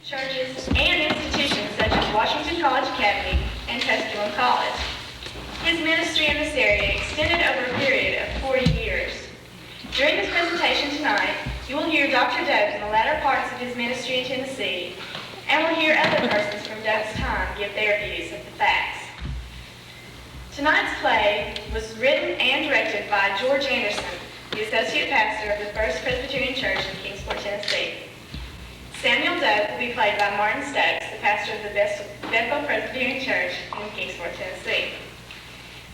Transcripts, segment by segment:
churches, and institutions such as Washington College Academy and Tusculum College. His ministry in this area extended over a period of 40 years. During this presentation tonight, you will hear Dr. Doak in the latter parts of his ministry in Tennessee, and will hear other persons from Doak's time give their views of the facts. Tonight's play was written and directed by George Anderson, the associate pastor of the First Presbyterian Church in Kingsport, Tennessee. Samuel Doak will be played by Martin Stokes, the pastor of the Bethel Presbyterian Church in Kingsport, Tennessee.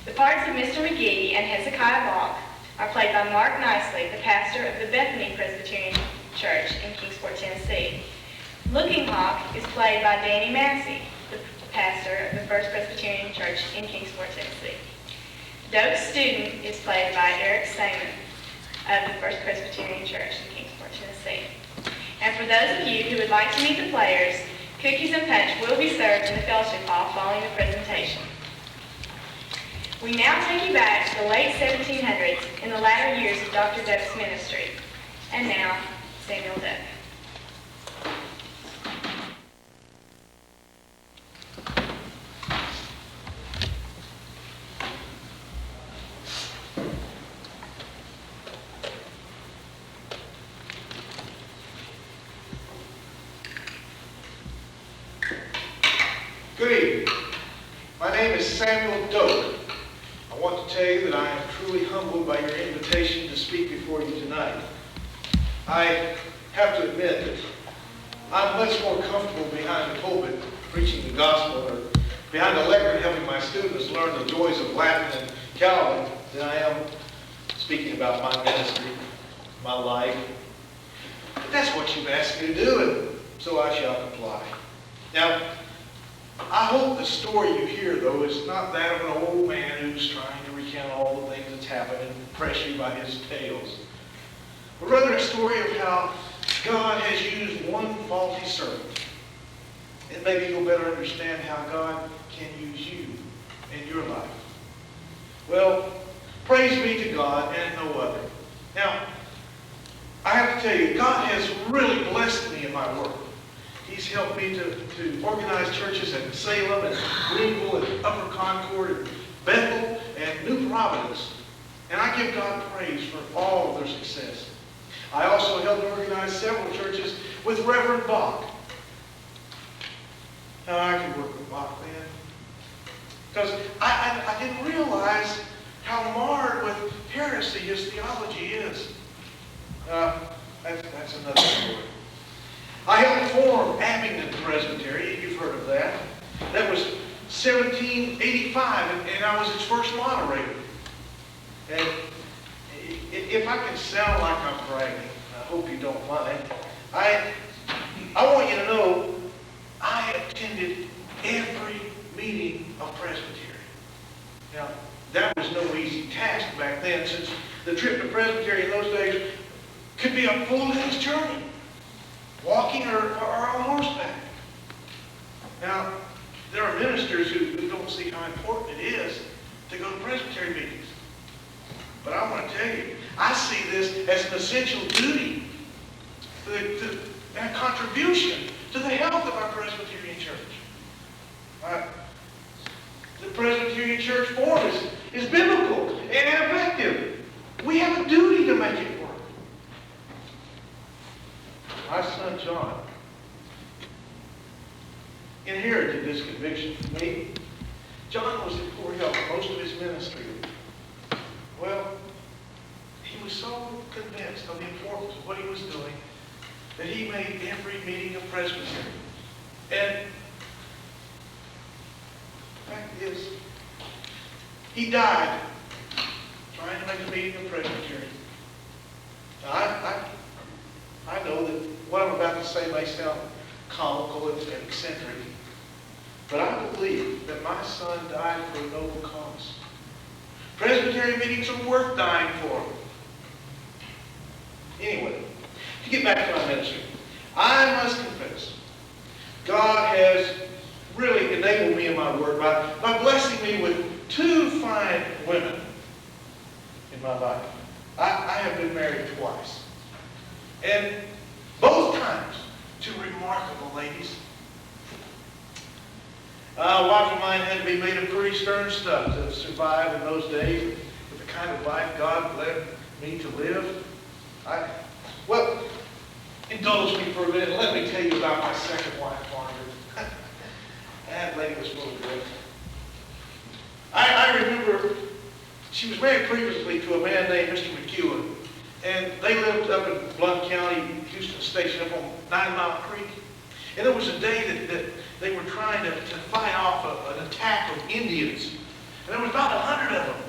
The parts of Mr. McGee and Hezekiah Locke are played by Mark Nicely, the pastor of the Bethany Presbyterian Church in Kingsport, Tennessee. Looking Hawk is played by Danny Massey, the pastor of the First Presbyterian Church in Kingsport, Tennessee. Doak's student is played by Eric Stamen of the First Presbyterian Church in Kingsport, Tennessee. And for those of you who would like to meet the players, cookies and punch will be served in the fellowship hall following the presentation. We now take you back to the late 1700s in the latter years of Dr. Doak's ministry. And now, Samuel Doak. Good evening. My name is Samuel Doak. I want to tell you that I am truly humbled by your invitation to speak before you tonight. I have to admit that I'm much more comfortable behind the pulpit preaching the gospel or behind a lectern helping my students learn the joys of Latin and Calvin than I am speaking about my ministry, my life. But that's what you've asked me to do, and so I shall comply. Now, I hope the story you hear, though, is not that of an old man who's trying to recount all the things that's happened and impress you by his tales, but rather a story of how God has used one faulty servant. And maybe you'll better understand how God can use you in your life. Well, praise be to God and no other. Now, I have to tell you, God has really blessed me in my work. He's helped me to organize churches in Salem and Greenville and Upper Concord and Bethel and New Providence. And I give God praise for all of their success. I also helped organize several churches with Reverend Bach. Now, I could work with Bach then, because I didn't realize how marred with heresy his theology is. That's another story. I helped form Abingdon Presbyterian. You've heard of that. That was 1785, and I was its first moderator. And if I can sound like I'm bragging, I hope you don't mind, I want you to know I attended every meeting of Presbyterian. Now, that was no easy task back then, since the trip to Presbyterian in those days could be a full day's journey, walking or on horseback. Now, there are ministers who don't see how important it is to go to Presbyterian meetings. But I want to tell you, I see this as an essential duty and a contribution to the health of our Presbyterian church. The Presbyterian church form is biblical and effective. We have a duty to make it work. My son John inherited this conviction from me. John was at Fort Hill for most of his ministry. Well, he was so convinced of the importance of what he was doing that he made every meeting of Presbyterian. And the fact is, he died trying to make a meeting of Presbyterian. Now, I know that what I'm about to say may sound comical and eccentric, but I believe that my son died for a noble cause. Presbyterian meetings are worth dying for. Anyway, to get back to my ministry, I must confess, God has really enabled me in my work by blessing me with two fine women in my life. I have been married twice. And both times, two remarkable ladies. A wife of mine had to be made of pretty stern stuff to survive in those days with the kind of life God led me to live. Well, indulge me for a minute. Let me tell you about my second wife, Margaret. That lady was full of good. I remember she was married previously to a man named Mr. McEwen, and they lived up in Blount County, Houston Station, up on 9 Mile Creek. And there was a day that they were trying to fight off an attack of Indians. And there was about 100 of them.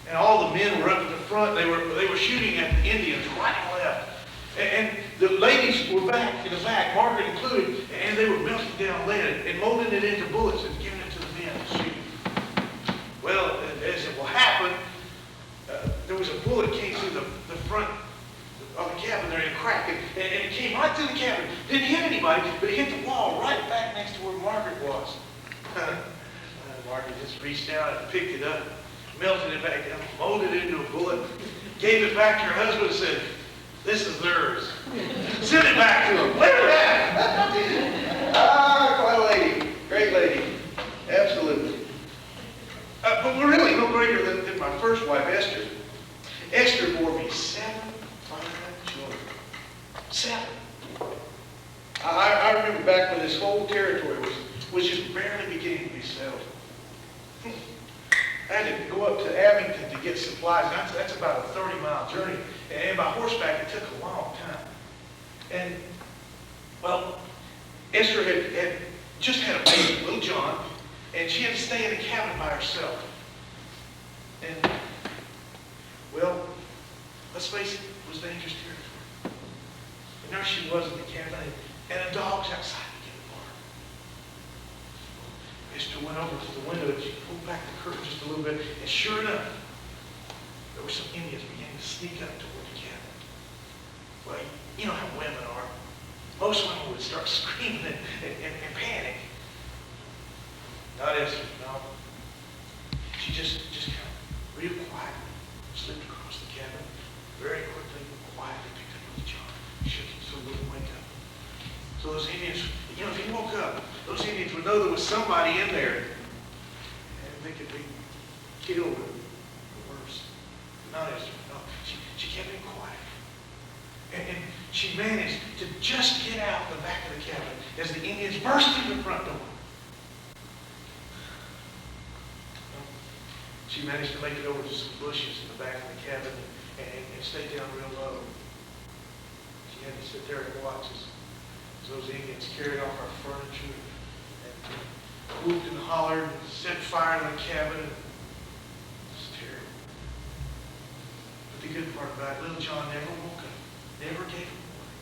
And all the men were up at the front. They were shooting at the Indians right and left. And the ladies were back in the back, Margaret included, and they were melting down lead and molding it into bullets and giving it to the men to shoot. Well, as it will happen, there was a bullet came through the front of the cabin there in a crack, and it came right through the cabin. Didn't hit anybody, but it hit the wall right back next to where Margaret was. Margaret just reached out and picked it up, melted it back down, molded it into a bullet, gave it back to her husband and said, "This is theirs." Send it back to him. Let her have it. Quite a lady. Great lady. Absolutely. But we're really no greater than my first wife, Esther. Esther bore me 7 fine children. 7. I remember back when this whole territory was just barely beginning to be settled. I had to go up to Abington to get supplies. That's about a 30-mile journey. And by horseback, it took a long time. And, well, Esther had just had a baby, little John, and she had to stay in a cabin by herself. And, well, let's face it, it was dangerous territory. And there she was in the cabin, and the dogs outside began to bark. Esther went over to the window and she pulled back the curtain just a little bit, and sure enough, there were some Indians beginning to sneak up toward the cabin. Well, you know how women are. Most women would start screaming and panic. Not Esther, no. She just kind of real quietly slipped across the cabin, very quickly, quietly picked up little John, shook him so he wouldn't wake up. So those Indians, you know, if he woke up, those Indians would know there was somebody in there, and they could be killed or worse. Not Esther, no. She kept him quiet. And she managed to just get out the back of the cabin as the Indians burst through the front door. She managed to make it over to some bushes in the back of the cabin and stay down real low. She had to sit there and watch as those Indians carried off our furniture and whooped and hollered and set fire to the cabin. It was terrible. But the good part about it, little John never woke up, never gave him away.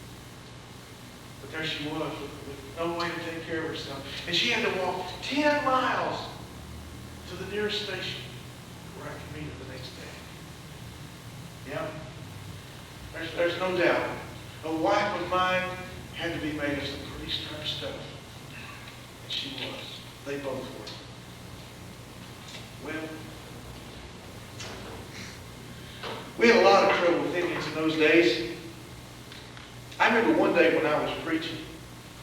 But there she was with no way to take care of herself. And she had to walk 10 miles to the nearest station where I could meet her the next day. Yeah, there's no doubt. A wife of mine had to be made of some pretty stern stuff. And she was. They both were. Well, we had a lot of trouble with Indians in those days. I remember one day when I was preaching,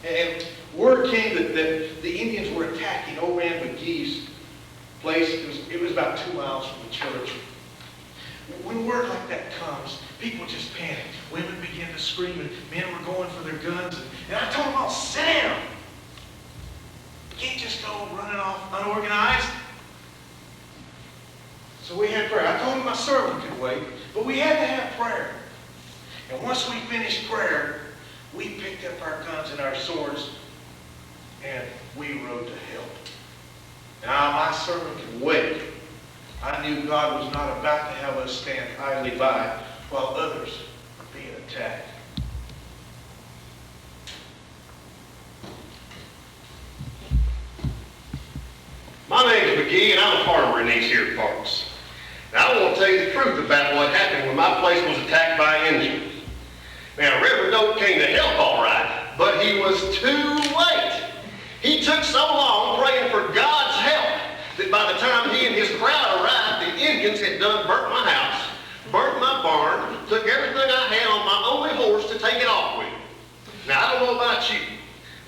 and word came that the Indians were attacking old man McGee's place. It was about 2 miles from the church. When word like that comes, people just panic. Women begin to scream, and men were going for their guns. And I told them all, sit down. You can't just go running off unorganized. So we had prayer. I told them my servant could wait, but we had to have prayer. And once we finished prayer, we picked up our guns and our swords, and we rode to help. Now my servant could wait. I knew God was not about to have us stand idly by while others were being attacked. My name's McGee, and I'm a farmer in these here parts. Now, I want to tell you the truth about what happened when my place was attacked by Indians. Now, Reverend Doak came to help all right, but he was too late. He took so long praying for God's help that by the time he and his crowd arrived, the Indians had done burnt my house, burnt my barn, took everything I had on my only horse to take it off with. Now, I don't know about you,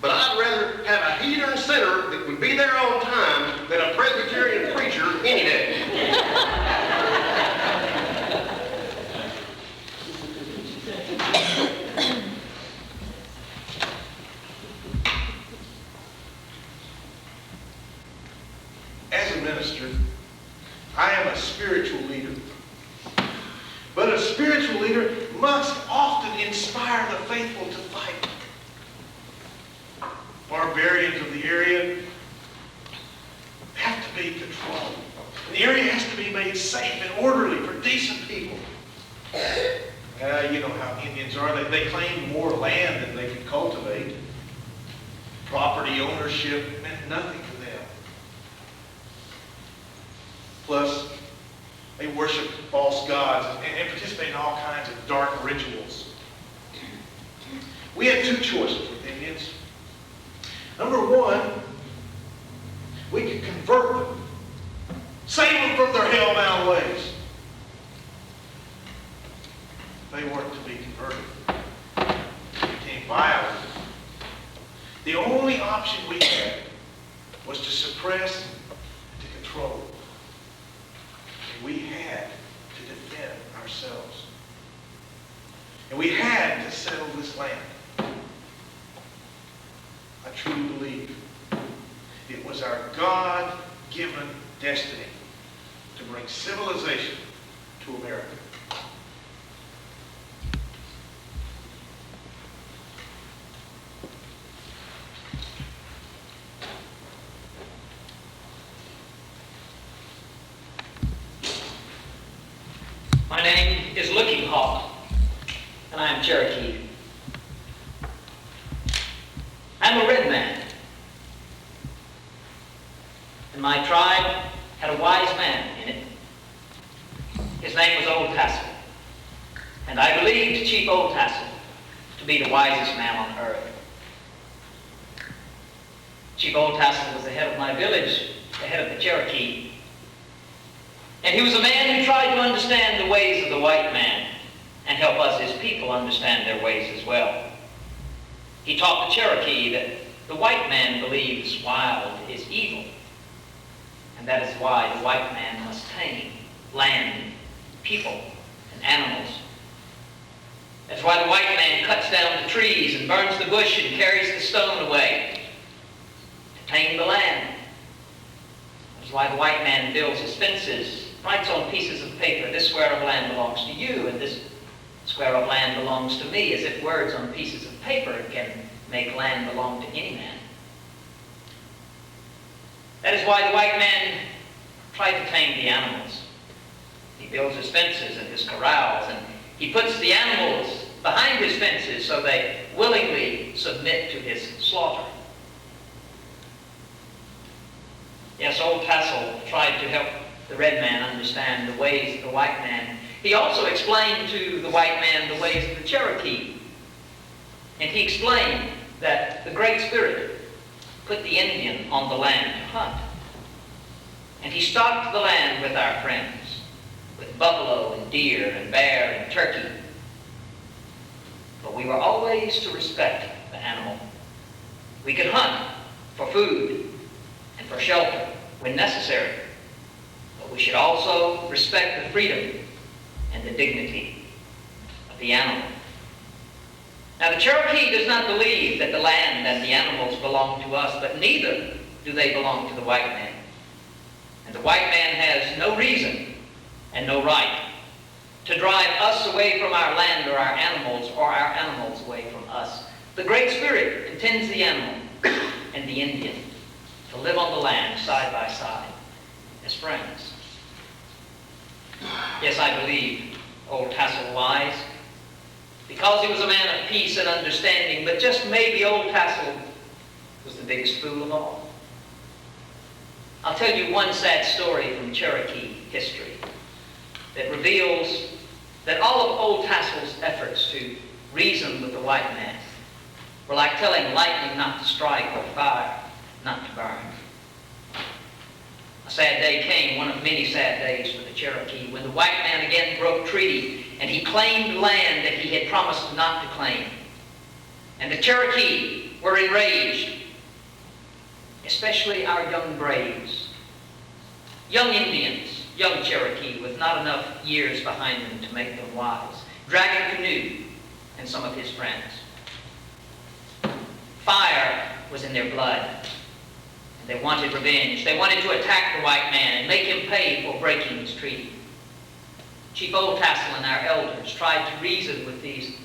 but I'd rather have a heater and center that would be there on time than a Presbyterian preacher any day. As a minister, I am a spiritual leader. But a spiritual leader must often inspire the faithful to fight. Barbarians of the area have to be controlled. The area has to be made safe and orderly for decent people. You know how Indians are. They claim more land than they can cultivate. Property ownership meant nothing to them. Plus, they worship false gods and participate in all kinds of dark rituals. We had two choices with Indians. Number one, we could convert them, save them from their hell-bound ways. They weren't to be converted. They became violent. The only option we had was to suppress and to control. We had to defend ourselves. And we had to settle this land. I truly believe it was our God-given destiny to bring civilization to America. My name is Looking Hawk, and I am Cherokee. I'm a red man, and my tribe had a wise man in it. His name was Old Tassel, and I believed Chief Old Tassel to be the wisest man on earth. Chief Old Tassel was the head of my village, the head of the Cherokee. And he was a man who tried to understand the ways of the white man and help us, his people, understand their ways as well. He taught the Cherokee that the white man believes wild is evil, and that is why the white man must tame land, people, and animals. That's why the white man cuts down the trees and burns the bush and carries the stone away to tame the land. That's why the white man builds his fences, writes on pieces of paper, this square of land belongs to you, and this square of land belongs to me, as if words on pieces of paper can make land belong to any man. That is why the white man tried to tame the animals. He builds his fences and his corrals, and he puts the animals behind his fences so they willingly submit to his slaughter. Yes, Old Tassel tried to help the red man understand the ways of the white man. He also explained to the white man the ways of the Cherokee. And he explained that the Great Spirit put the Indian on the land to hunt. And he stocked the land with our friends, with buffalo and deer and bear and turkey. But we were always to respect the animal. We could hunt for food and for shelter when necessary. But we should also respect the freedom and the dignity of the animal. Now, the Cherokee does not believe that the land and the animals belong to us, but neither do they belong to the white man. And the white man has no reason and no right to drive us away from our land or our animals away from us. The Great Spirit intends the animal and the Indian to live on the land side by side as friends. Yes, I believe Old Tassel wise, because he was a man of peace and understanding, but just maybe Old Tassel was the biggest fool of all. I'll tell you one sad story from Cherokee history that reveals that all of Old Tassel's efforts to reason with the white man were like telling lightning not to strike or fire not to burn. A sad day came, one of many sad days for the Cherokee, when the white man again broke treaty and he claimed land that he had promised not to claim. And the Cherokee were enraged, especially our young braves, young Indians, young Cherokee with not enough years behind them to make them wise. Dragon Canoe and some of his friends. Fire was in their blood. And they wanted revenge. They wanted to attack the white man and make him pay for breaking his treaty. Chief Oldtassel and our elders tried to reason with these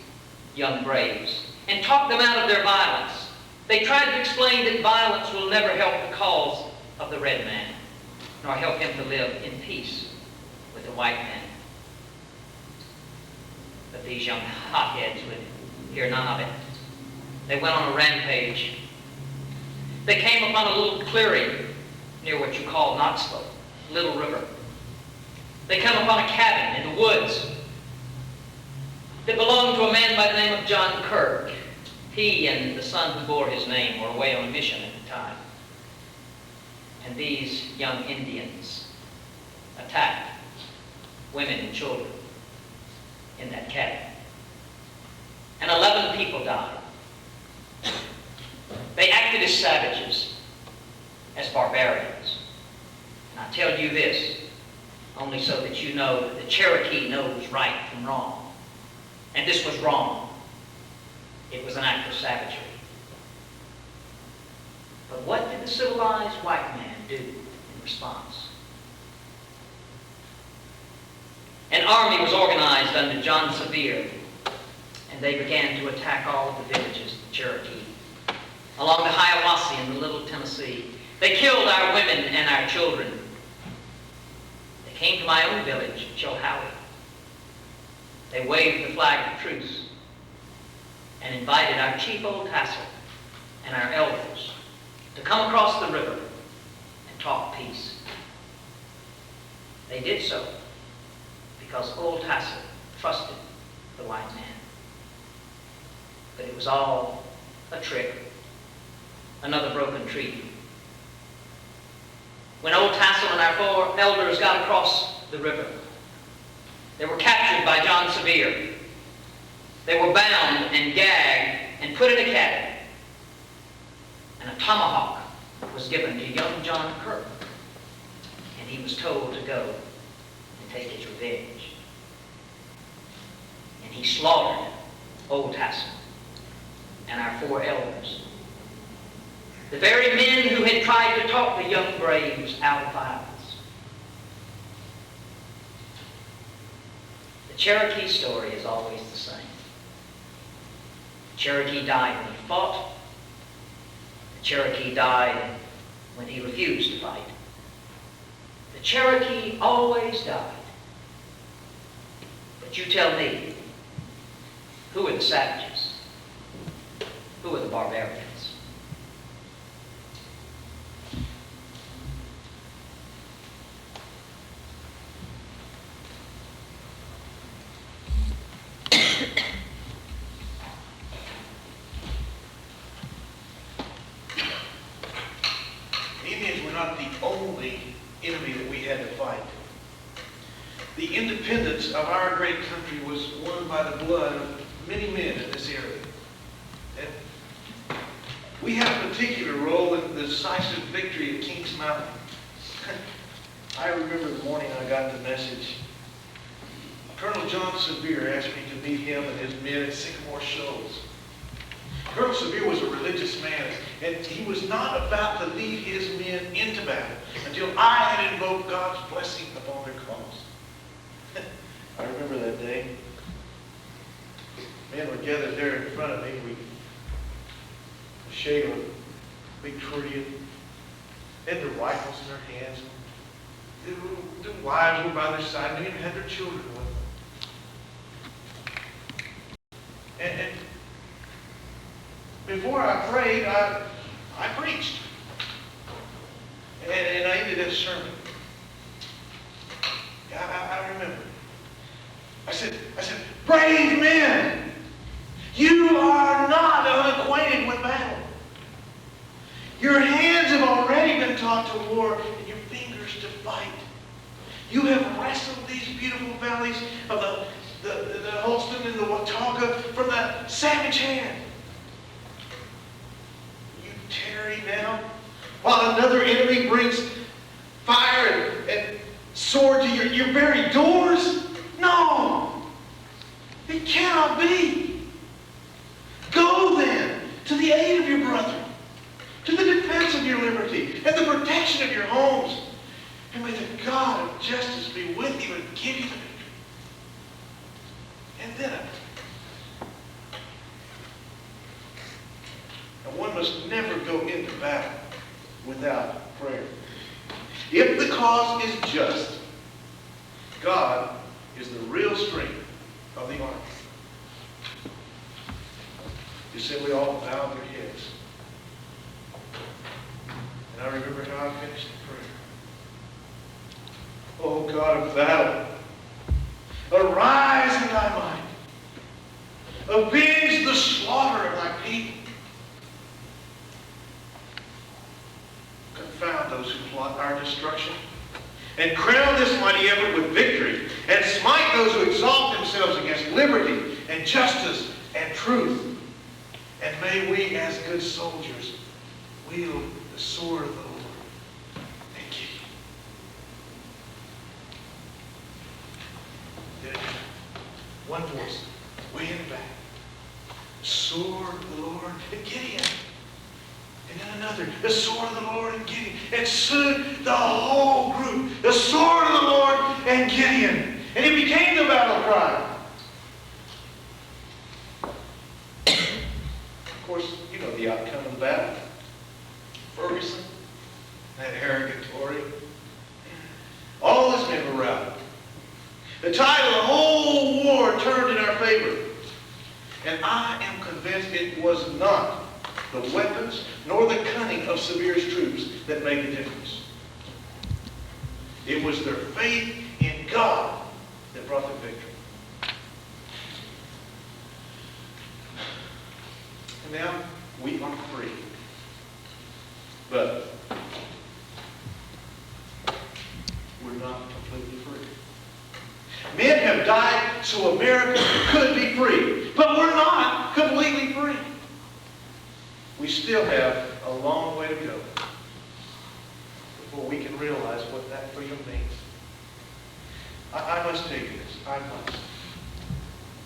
young braves and talk them out of their violence. They tried to explain that violence will never help the cause of the red man, nor help him to live in peace with the white man. But these young hotheads would hear none of it. They went on a rampage. They came upon a little clearing near what you call Knoxville, Little River. They come upon a cabin in the woods that belonged to a man by the name of John Kirk. He and the son who bore his name were away on a mission at the time. And these young Indians attacked women and children in that cabin. And 11 people died. They acted as savages, as barbarians. And I tell you this, only so that you know that the Cherokee knows right from wrong. And this was wrong. It was an act of savagery. But what did the civilized white man do in response? An army was organized under John Sevier, and they began to attack all of the villages of the Cherokee along the Hiawassee and the Little Tennessee. They killed our women and our children. They came to my own village, Chilhowie. They waved the flag of truce and invited our Chief Oldtassel and our elders to come across the river and talk peace. They did so because Oldtassel trusted the white man. But it was all a trick, another broken treaty. When Oldtassel and our 4 elders got across the river, they were captured by John Sevier. They were bound and gagged and put in a cabin. And a tomahawk was given to young John Kirk. And he was told to go and take his revenge. And he slaughtered Oldtassel and our 4 elders. The very men who had tried to talk the young braves out of violence. The Cherokee story is always the same. The Cherokee died when he fought. The Cherokee died when he refused to fight. The Cherokee always died. But you tell me, who are the savages? Who are the barbarians? Not the only enemy that we had to fight. The independence of our great country was won by the blood of many men in this area. And we had a particular role in the decisive victory at Kings Mountain. I remember the morning I got the message. Colonel John Sevier asked me to meet him and his men at Sycamore Shoals. Colonel Sevier was a religious man, and he was not about to lead his men into battle until I had invoked God's blessing upon their cause. I remember that day. Men were gathered there in front of me. We the shade of a big tree. They had their rifles in their hands. Their wives were by their side. They even had their children with them. And before I prayed, I preached. And I ended that sermon. I remember. I said, brave men, you are not unacquainted with battle. Your hands have already been taught to war and your fingers to fight. You have wrestled these beautiful valleys of the Holston and the Watauga from the savage hand. carry now? While another enemy brings fire and sword to your very doors? No! It cannot be. Go then to the aid of your brother, to the defense of your liberty, and the protection of your homes. And may the God of justice be with you and give you the victory. And then, and one must never go into battle without prayer. If the cause is just, God is the real strength of the army. You simply all bow their heads. And I remember how I finished the prayer. Oh God of battle, arise in thy might. Avenge the slaughter of thy people. Confound those who plot our destruction. And crown this mighty effort with victory. And smite those who exalt themselves against liberty and justice and truth. And may we, as good soldiers, wield the sword of the Lord. Thank you. Then, one voice, way in the back. The sword of the Lord and Gideon. And then another, the sword of the Lord and Gideon. And soon the whole group, the sword of the Lord and Gideon. And it became the battle cry. Of course, you know the outcome of the battle. Ferguson, that arrogant Tory. All his men were routed. The tide of the whole war turned in our favor. And I am convinced it was not the weapons nor the cunning of Severe's troops that made the difference. It was their faith in God that brought the victory. And now we are free. But we're not completely free. Men have died so America could be free. But we're not completely free. We still have a long way to go before we can realize what that freedom means. I must tell you this. I must.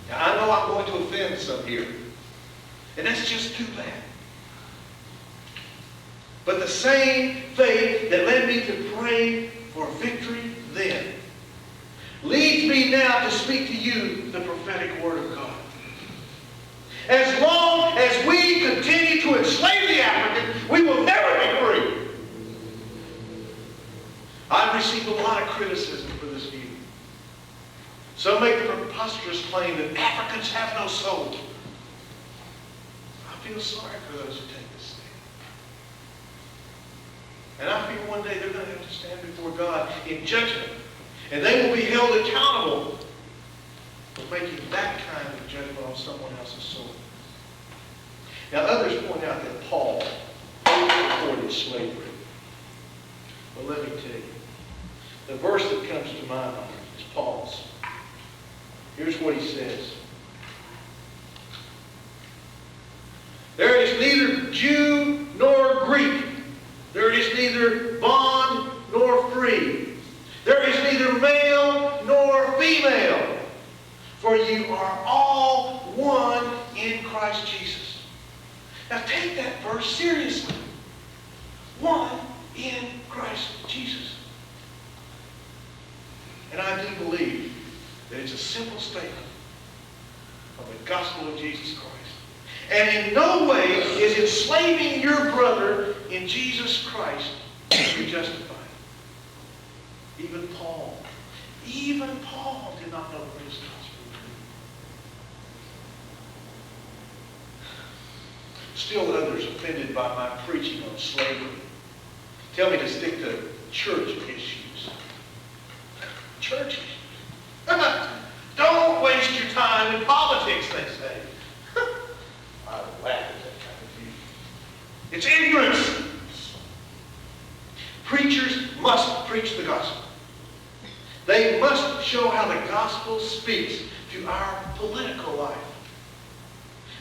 Now, I know I'm going to offend some here. And that's just too bad. But the same faith that led me to pray for victory then leads me now to speak to you the prophetic word of God. As long as we continue to enslave the African, we will never be free. I've received a lot of criticism for this view. Some make the preposterous claim that Africans have no soul. I feel sorry for those who take this stand. And I feel one day they're going to have to stand before God in judgment. And they will be held accountable for making that kind of judgment on someone else's soul. Now others point out that Paul supported slavery. But let me tell you, the verse that comes to my mind is Paul's. Here's what he says. There is neither Jew nor Greek. There is neither bond nor free. There is neither male nor female. For you are all one in Christ Jesus. Now take that verse seriously. One in Christ Jesus. And I do believe that it's a simple statement of the gospel of Jesus Christ. And in no way is enslaving your brother in Jesus Christ to be justified. Even Paul did not know what his gospel would be. Still others offended by my preaching on slavery tell me to stick to church issues. Church issues? Don't waste your time in politics, they say. I laugh at that kind of view. It's ignorance. Preachers must preach the gospel. They must show how the gospel speaks to our political life.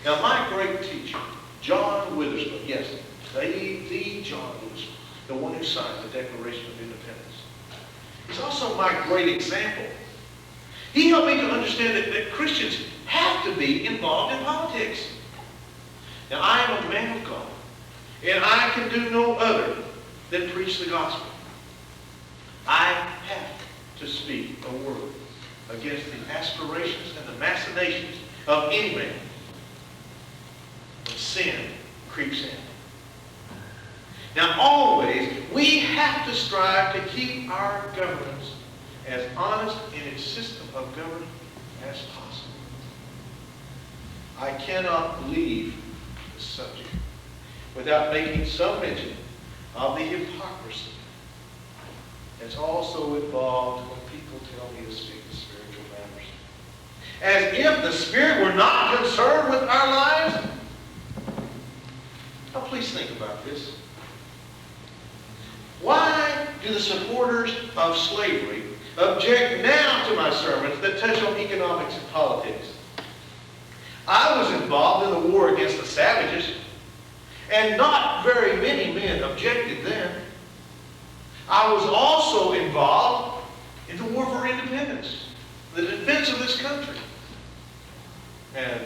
Now, my great teacher, John Witherspoon, yes, the John Lewis, the one who signed the Declaration of Independence. He's also my great example. He helped me to understand that Christians have to be involved in politics. Now, I am a man of God, and I can do no other than preach the gospel. I have to speak a word against the aspirations and the machinations of any man when sin creeps in. Now, always, we have to strive to keep our governments as honest in its system of government as possible. I cannot leave the subject without making some mention of the hypocrisy that's also involved when people tell me to speak of spiritual matters. As if the Spirit were not concerned with our lives. Now, please think about this. Why do the supporters of slavery object now to my sermons that touch on economics and politics? I was involved in the war against the savages, and not very many men objected then. I was also involved in the war for independence, the defense of this country. And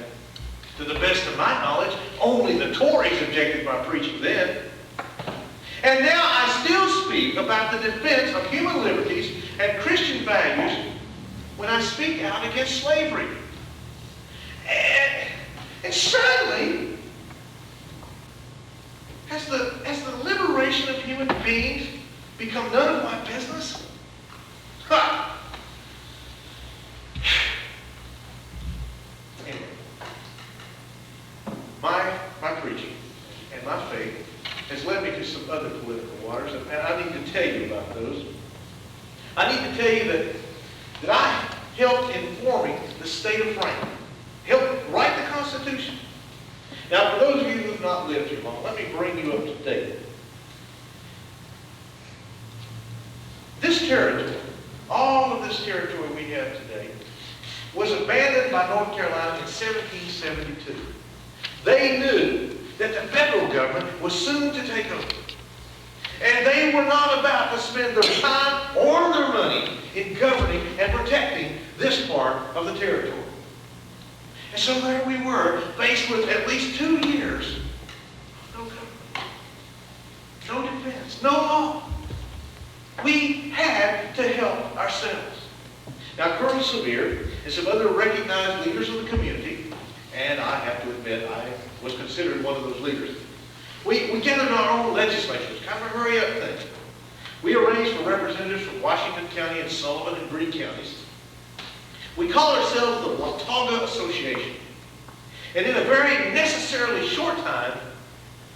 to the best of my knowledge, only the Tories objected my preaching then. And now I still speak about the defense of human liberties and Christian values when I speak out against slavery. And suddenly, has the liberation of human beings become none of my business? Ha! Anyway, my preaching and my faith has led me to some other political waters, and I need to tell you about those. I need to tell you that I helped in forming the state of Franklin, helped write the Constitution. Now, for those of you who have not lived here long, let me bring you up to date. This territory, all of this territory we have today, was abandoned by North Carolina in 1772. They knew that the federal government was soon to take over. And they were not about to spend their time or their money in governing and protecting this part of the territory. And so there we were, faced with at least 2 years of no government, no defense, no law. We had to help ourselves. Now, Colonel Sevier and some other recognized leaders of the community, and I have to admit I was considered one of those leaders, we gathered our own legislatures, kind of a hurry-up thing. We arranged for representatives from Washington County and Sullivan and Greene counties. We call ourselves the Watauga Association. And in a very necessarily short time,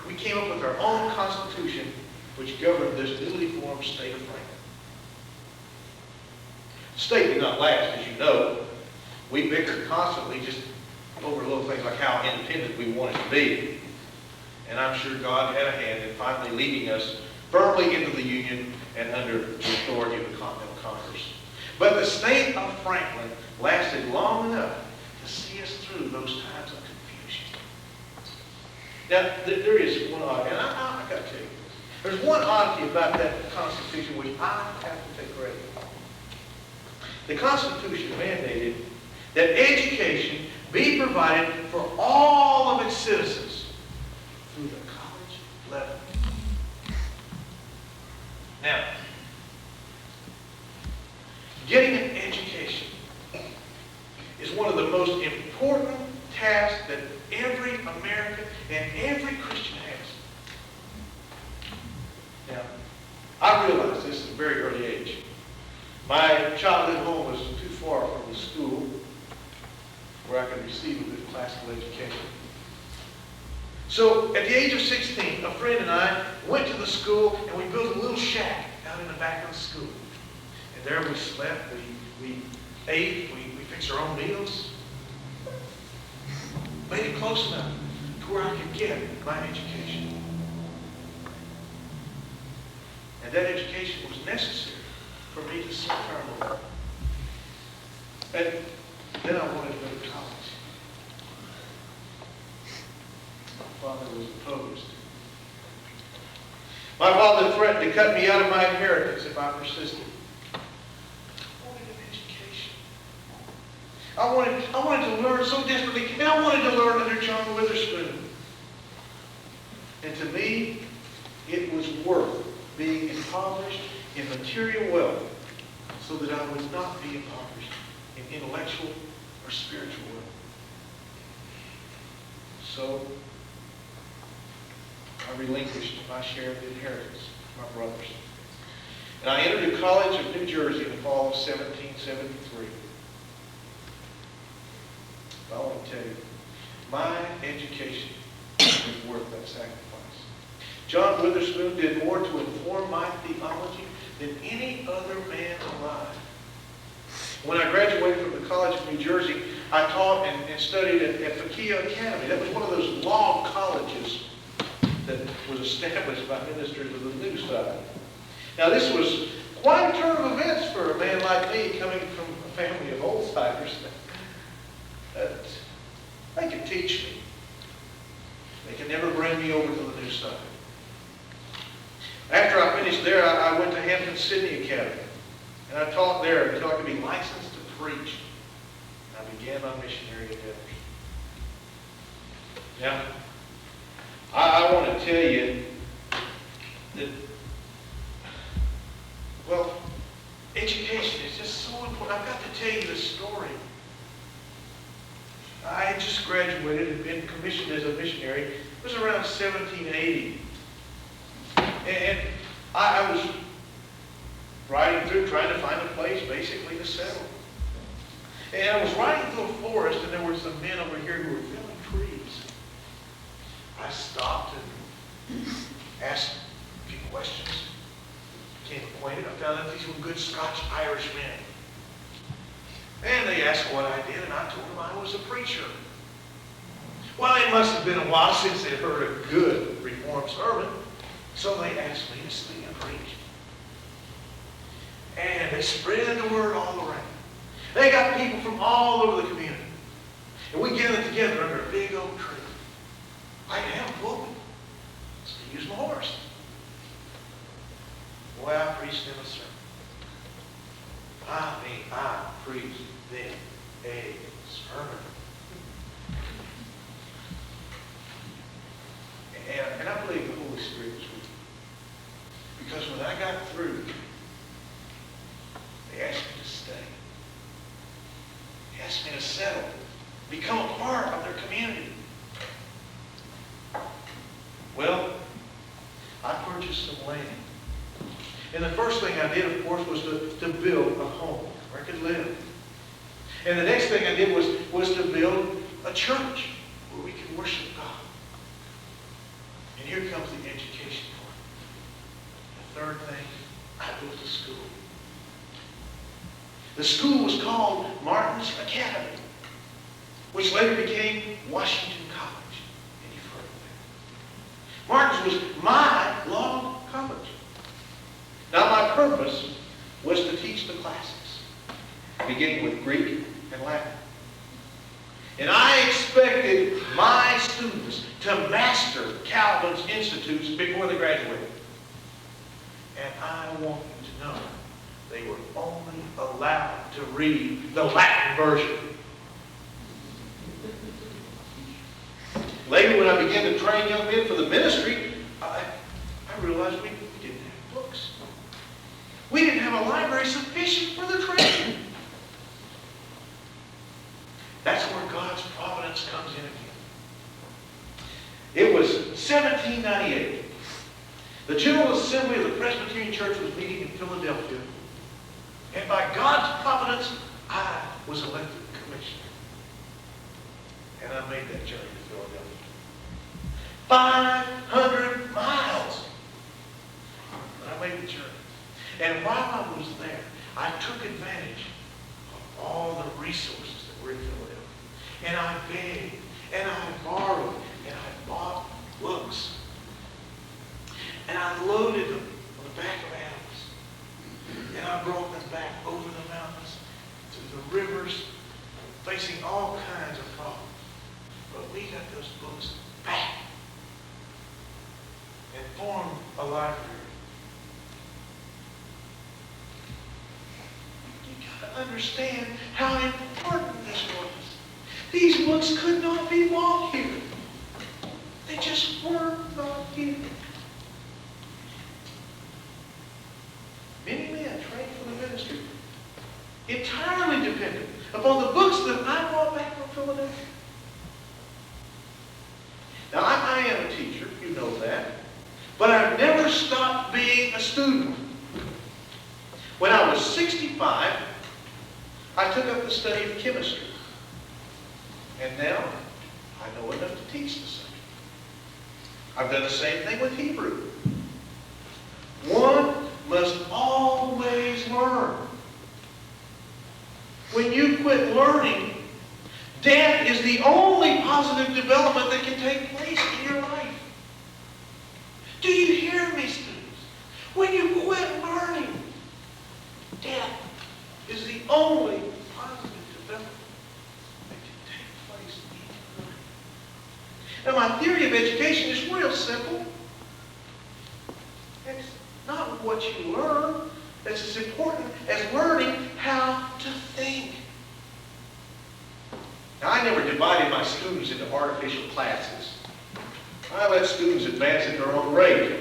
we came up with our own constitution which governed this newly formed state of Franklin. The state did not last, as you know. We bickered constantly just over little things like how independent we wanted to be. And I'm sure God had a hand in finally leading us firmly into the Union and under the authority of the Continental Congress. But the state of Franklin lasted long enough to see us through those times of confusion. Now, there is one oddity, and I've got to tell you this. There's one oddity about that Constitution which I have to take credit for. The Constitution mandated that education be provided for all of its citizens through the college level. Now, getting an education is one of the most important tasks that every American and every Christian has. Now, I realized this at a very early age. My childhood home was too far from the school where I could receive a good classical education. So at the age of 16, a friend and I went to the school and we built a little shack out in the back of the school. And there we slept, we ate, we fixed our own meals. Made it close enough to where I could get my education. And that education was necessary for me to serve our Lord. And then I wanted to go to college. My father was opposed. My father threatened to cut me out of my inheritance if I persisted. I wanted an education. I wanted to learn so desperately, and I wanted to learn under John Witherspoon. And to me, it was worth being impoverished in material wealth so that I would not be impoverished in intellectual or spiritual wealth. So, I relinquished my share of the inheritance of my brothers. And I entered the College of New Jersey in the fall of 1773. I want to tell you, my education was worth that sacrifice. John Witherspoon did more to inform my theology than any other man alive. When I graduated from the College of New Jersey, I taught and studied at PCUSA Academy. That was one of those law colleges that was established by ministers of the New Side. Now, this was quite a turn of events for a man like me coming from a family of old-timers. They could teach me. They could never bring me over to the New Side. After I finished there, I went to Hampton-Sydney Academy, and I taught there until I could be licensed to preach. I began my missionary endeavors. Now, I want to tell you that, well, education is just so important. I've got to tell you this story. I had just graduated and been commissioned as a missionary. It was around 1780. And I was riding through trying to find a place basically to settle. And I was riding through a forest, and there were some men over here who were felling trees. I stopped and asked a few questions. Became acquainted. I found out these were good Scotch-Irish men. And they asked what I did, and I told them I was a preacher. Well, it must have been a while since they'd heard a good Reformed sermon, so they asked me to sing and preach. And they spread the word all around. They got people from all over the community. And we gathered together under a big oak tree. I didn't have a pulpit, so I used my horse. Boy, I preached them a sermon. I preached them a sermon. And I believe the Holy Spirit was with me. Because when I got through, they asked me to stay. They asked me to settle, become a part of their community. Well, I purchased some land. And the first thing I did, of course, was to build a home where I could live. And the next thing I did was to build a church where we could worship God. And here comes the education part. The third thing, I built a school. The school was called Martin's Academy, which later became Washington College. And you've heard of that. Martin's was my law college. Now, my purpose was to teach the classics, beginning with Greek and Latin. And I expected my students to master Calvin's institutes before they graduated. And I want you to know they were only allowed to read the Latin version. Later, when I began to train young men for the ministry, I realized we didn't have books. We didn't have a library sufficient for the training. That's where God's providence comes in again. It was 1798. The General Assembly of the Presbyterian Church was meeting in Philadelphia. And by God's providence, I was elected commissioner. And I made that journey to Philadelphia. 500 miles. But I made the journey. And while I was there, I took advantage of all the resources that were in Philadelphia. And I begged, and I borrowed, and I bought books. And I loaded them on the back of animals. And I brought them back over the mountains, through the rivers, facing all kinds of problems. But we got those books back. and form a library. You got to understand how important this was. These books could not be bought here. They just were not here. Many men trained for the ministry entirely dependent upon the books that I brought back from Philadelphia. Now, I am a teacher, you know that, but I've never stopped being a student. When I was 65, I took up the study of chemistry. And now, I know enough to teach the subject. I've done the same thing with Hebrew. One must always learn. When you quit learning, death is the only positive development that can take place in your life. Do you hear me, students? When you quit learning, death is the only positive development that can take place in your life. Now, my theory of education is real simple. It's not what you learn that's as important as learning how to think. Now, I never divided my students into artificial classes. I let students advance at their own rate.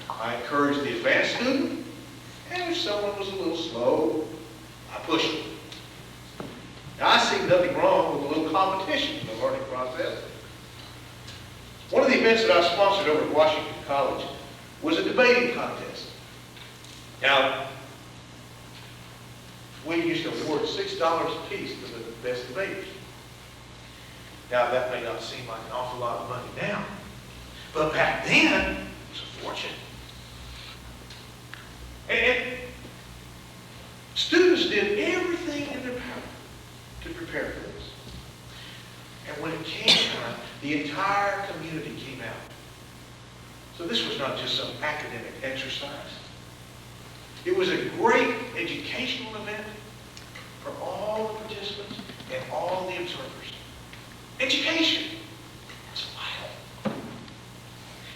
I encouraged the advanced student, and if someone was a little slow, I pushed them. Now, I see nothing wrong with a little competition in the learning process. One of the events that I sponsored over at Washington College was a debating contest. Now, we used to award $6 a piece to the best debaters. Now, that may not seem like an awful lot of money now, but back then, it was a fortune. And students did everything in their power to prepare for this. And when it came time, the entire community came out. So this was not just some academic exercise. It was a great educational event for all the participants and all the observers. Education was vital.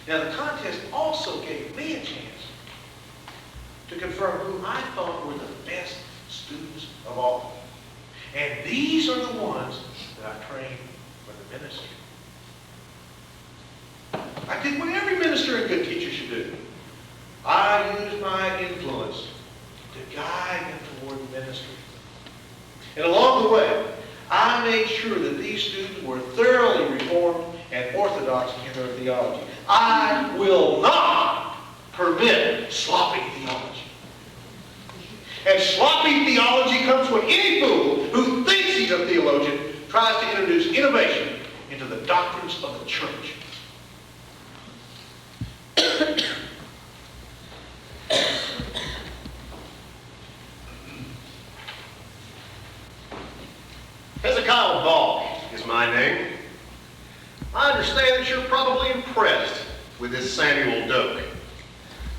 Now, the contest also gave me a chance to confirm who I thought were the best students of all. And these are the ones that I trained for the ministry. I did what every minister and good teacher should do. I used my influence to guide them toward the ministry. And along the way, I made sure that these students were thoroughly reformed and orthodox in their theology. I will not permit sloppy theology. And sloppy theology comes when any fool who thinks he's a theologian tries to introduce innovation into the doctrines of the church. Doak is my name. I understand that you're probably impressed with this Samuel Doak.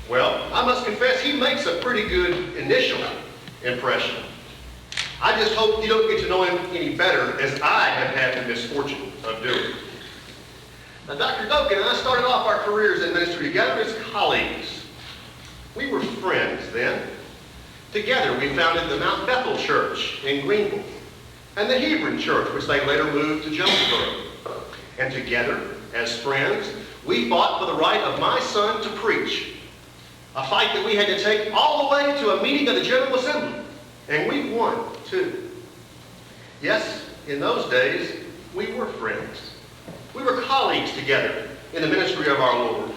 Well, I must confess he makes a pretty good initial impression. I just hope you don't get to know him any better as I have had the misfortune of doing. Now, Dr. Doak and I started off our careers in ministry together as colleagues. We were friends then. Together we founded the Mount Bethel Church in Greenville and the Hebron Church, which they later moved to Jonesboro. And together, as friends, we fought for the right of my son to preach. A fight that we had to take all the way to a meeting of the General Assembly. And we won, too. Yes, in those days, we were friends. We were colleagues together in the ministry of our Lord.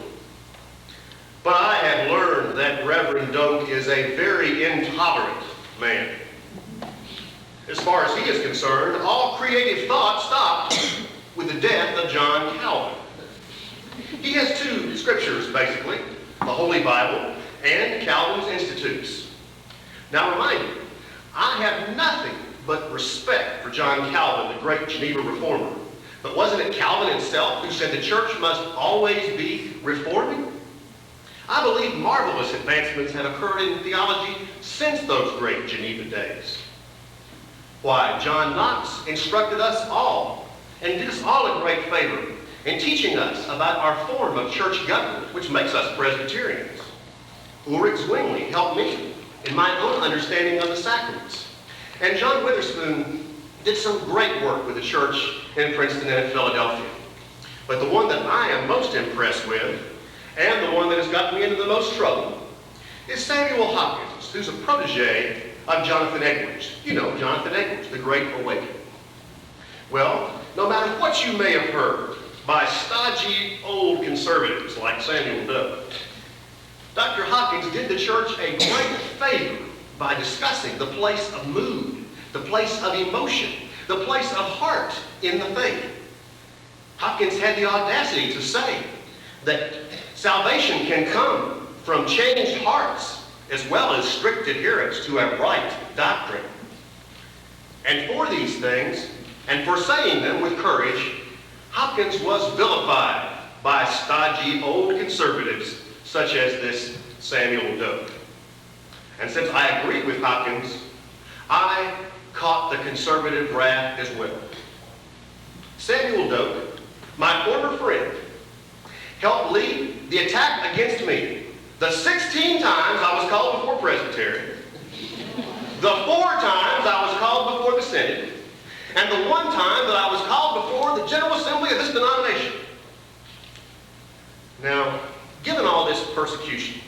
But I have learned that Reverend Doak is a very intolerant man. As far as he is concerned, all creative thought stopped with the death of John Calvin. He has two scriptures, basically, the Holy Bible and Calvin's Institutes. Now, remind you, I have nothing but respect for John Calvin, the great Geneva reformer. But wasn't it Calvin himself who said the church must always be reforming? I believe marvelous advancements have occurred in theology since those great Geneva days. Why, John Knox instructed us all and did us all a great favor and teaching us about our form of church government, which makes us Presbyterians. Ulrich Zwingli helped me in my own understanding of the sacraments. And John Witherspoon did some great work with the church in Princeton and in Philadelphia. But the one that I am most impressed with, and the one that has gotten me into the most trouble, is Samuel Hopkins, who's a protege of Jonathan Edwards. You know Jonathan Edwards, the Great Awakening. Well, no matter what you may have heard by stodgy old conservatives like Samuel Doak, Dr. Hopkins did the church a great favor by discussing the place of mood, the place of emotion, the place of heart in the faith. Hopkins had the audacity to say that salvation can come from changed hearts as well as strict adherence to a right doctrine. And for these things, and for saying them with courage, Hopkins was vilified by stodgy old conservatives such as this Samuel Doak. And since I agreed with Hopkins, I caught the conservative wrath as well. Samuel Doak, my former friend, helped lead the attack against me the 16 times I was called before Presbyterian, the 4 times I was called before the Synod, and the 1 time that I was called before the General Assembly of this denomination. Now, given all this persecution,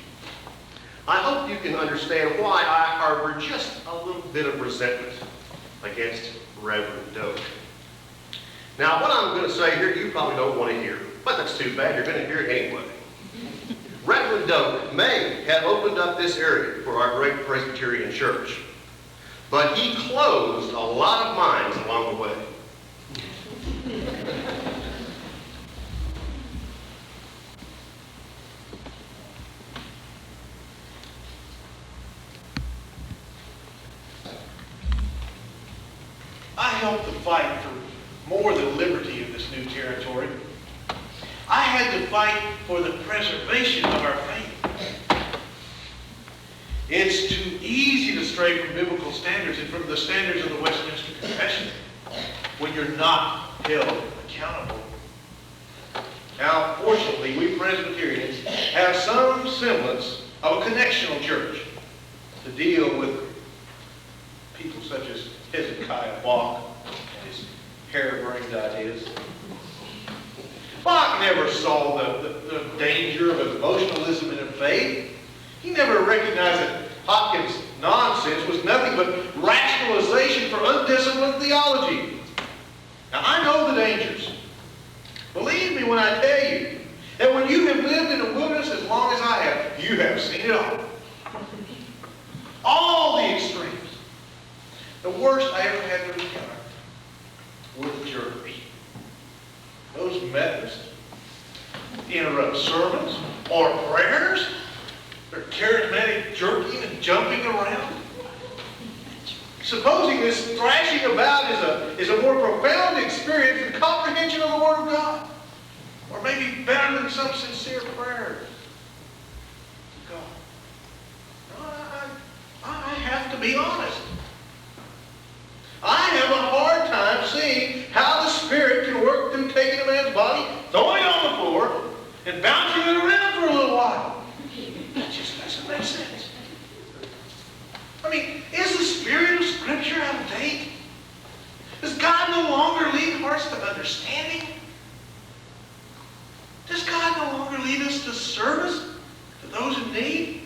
I hope you can understand why I harbor just a little bit of resentment against Reverend Doak. Now, what I'm going to say here, you probably don't want to hear, but that's too bad. You're going to hear it anyway. Reverend Doak may have opened up this area for our great Presbyterian church, but he closed a lot of minds along the way. I helped to fight for more than liberty in this new territory. I had to fight for the preservation of our faith. It's too easy to stray from biblical standards and from the standards of the Westminster Confession when you're not held accountable. Now, fortunately, we Presbyterians have some semblance of a connectional church to deal with people such as Hezekiah Bach and his harebrained ideas. Bach never saw the danger of emotionalism in a faith. He never recognized that Hopkins' nonsense was nothing but rationalization for undisciplined theology. Now, I know the dangers. Believe me when I tell you that when you have lived in the wilderness as long as I have, you have seen it all. All the extremes. The worst I ever had to encounter were the jerkers. Those Methodists interrupt sermons or prayers. They're charismatic jerking and jumping around. Supposing this thrashing about is a more profound experience than comprehension of the Word of God. Or maybe better than some sincere prayers to God. I have to be honest. I have a hard time seeing how the Spirit can work through taking a man's body, throwing it on the floor, and bouncing it around for a little while. That just doesn't make sense. I mean, is the Spirit of Scripture out of date? Does God no longer lead hearts to understanding? Does God no longer lead us to service to those in need?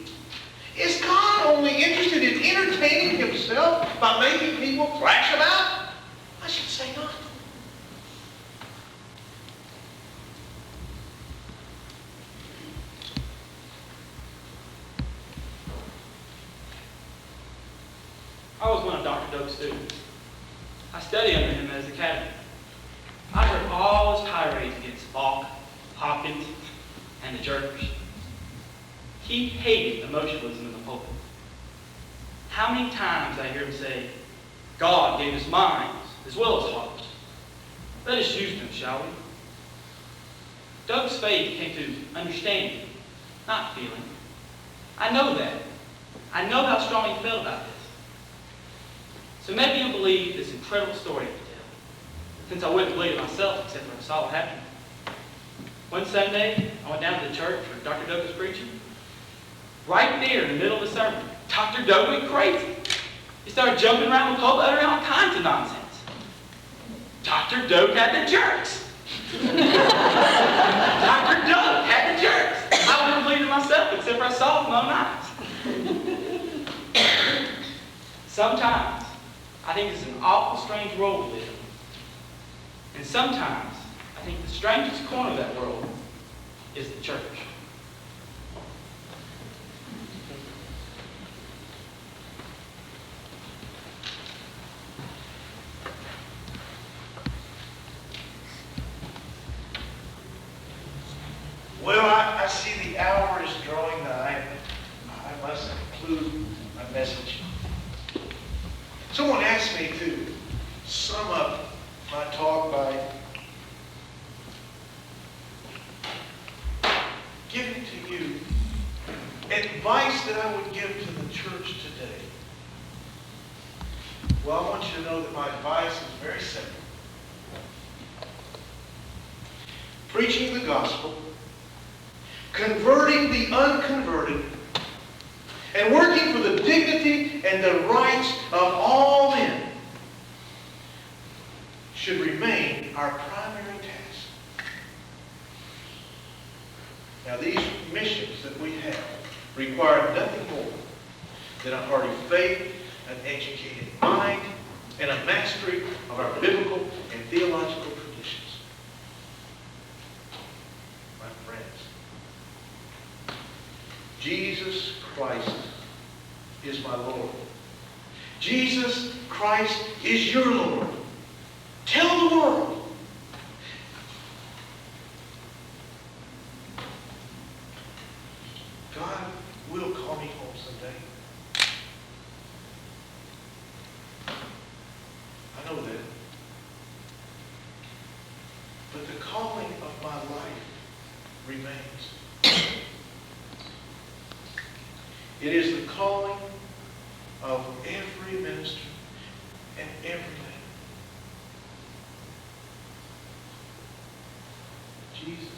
Is God only interested in entertaining himself by making people thrash about? I should say not. I was one of Dr. Doak's students. I studied under him as a academy. I heard all his tirades against Bach, Hopkins, and the jerkers. He hated emotionalism in the pulpit. How many times I hear him say, God gave us minds as well as hearts. Let us use them, shall we? Doak's faith came to understanding, not feeling. I know that. I know how strong he felt about this. So maybe you'll believe this incredible story I tell, since I wouldn't believe it myself except when I saw it happen. One Sunday, I went down to the church where Dr. Doak was preaching. Right there in the middle of the sermon, Dr. Doak went crazy. He started jumping around the pulpit, uttering all kinds of nonsense. Dr. Doak had the jerks. Dr. Doak had the jerks. I wouldn't believe it myself, except for I saw it with my own eyes. Sometimes, I think it's an awful strange world we live in. And sometimes, I think the strangest corner of that world is the church. Well, I see the hour is drawing nigh. I must conclude my message. Someone asked me to sum up my talk by giving to you advice that I would give to the church today. Well, I want you to know that my advice is very simple. Preaching the gospel, converting the unconverted, and working for the dignity and the rights of all men should remain our primary task. Now, these missions that we have require nothing more than a hearty faith, an educated mind, and a mastery of our biblical and theological traditions. My friends, Jesus Christ is my Lord. Jesus Christ is your Lord. Tell the world. God will call me home someday. I know that. But the calling of my life remains. It is the calling of every minister and every man. Jesus